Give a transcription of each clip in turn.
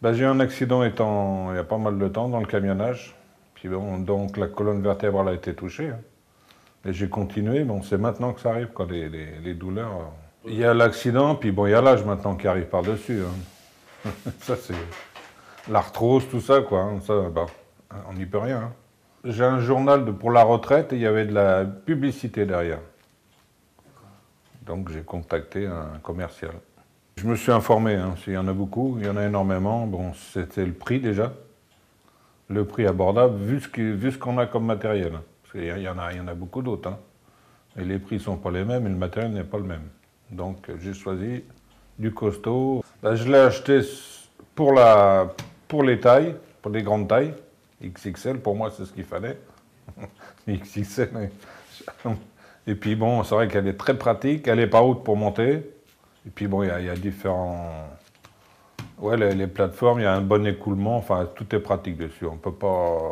Bah, j'ai eu un accident il y a pas mal de temps dans le camionnage. Puis bon, donc la colonne vertébrale a été touchée, hein. Et j'ai continué. Bon, c'est maintenant que ça arrive, quoi, les douleurs. Il y a l'accident, puis bon, il y a l'âge maintenant qui arrive par-dessus, hein. Ça, c'est l'arthrose, tout ça, quoi, hein. Ça, bah, on n'y peut rien, hein. J'ai un journal pour la retraite et il y avait de la publicité derrière. Donc j'ai contacté un commercial. Je me suis informé, hein, s'il y en a beaucoup, il y en a énormément. Bon, c'était le prix déjà, le prix abordable, vu ce qu'on a comme matériel, hein. Parce qu'il y en a beaucoup d'autres, hein. Et les prix ne sont pas les mêmes et le matériel n'est pas le même. Donc j'ai choisi du costaud. Ben, je l'ai acheté pour, pour les tailles, pour les grandes tailles. XXL, pour moi, c'est ce qu'il fallait. XXL. Et puis bon, c'est vrai qu'elle est très pratique, elle est pas haute pour monter. Et puis bon, il y a différents... Ouais, les plateformes, il y a un bon écoulement, enfin, tout est pratique dessus. On peut pas...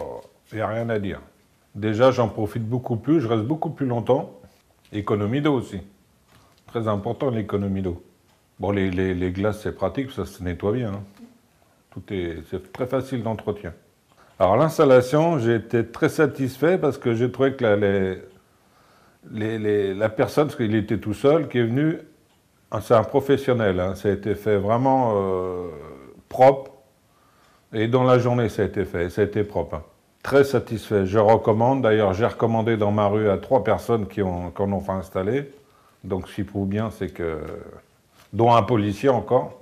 Il n'y a rien à dire. Déjà, j'en profite beaucoup plus, je reste beaucoup plus longtemps. Économie d'eau aussi. Très important, l'économie d'eau. Bon, les glaces, c'est pratique, ça se nettoie bien, hein. C'est très facile d'entretien. Alors, l'installation, j'ai été très satisfait parce que j'ai trouvé que la personne, parce qu'il était tout seul, qui est venu, c'est un professionnel, hein, ça a été fait vraiment propre. Et dans la journée, ça a été fait, ça a été propre, hein. Très satisfait. Je recommande, d'ailleurs, j'ai recommandé dans ma rue à 3 personnes qui en ont fait installer. Donc, ce qui prouve bien, c'est que... dont un policier encore.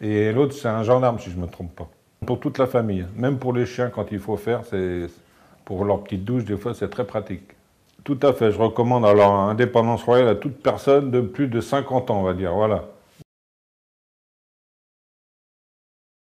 Et l'autre, c'est un gendarme, si je ne me trompe pas. Pour toute la famille, même pour les chiens, quand il faut faire, pour leur petite douche, des fois, c'est très pratique. Tout à fait, je recommande alors Indépendance Royale à toute personne de plus de 50 ans, on va dire, voilà.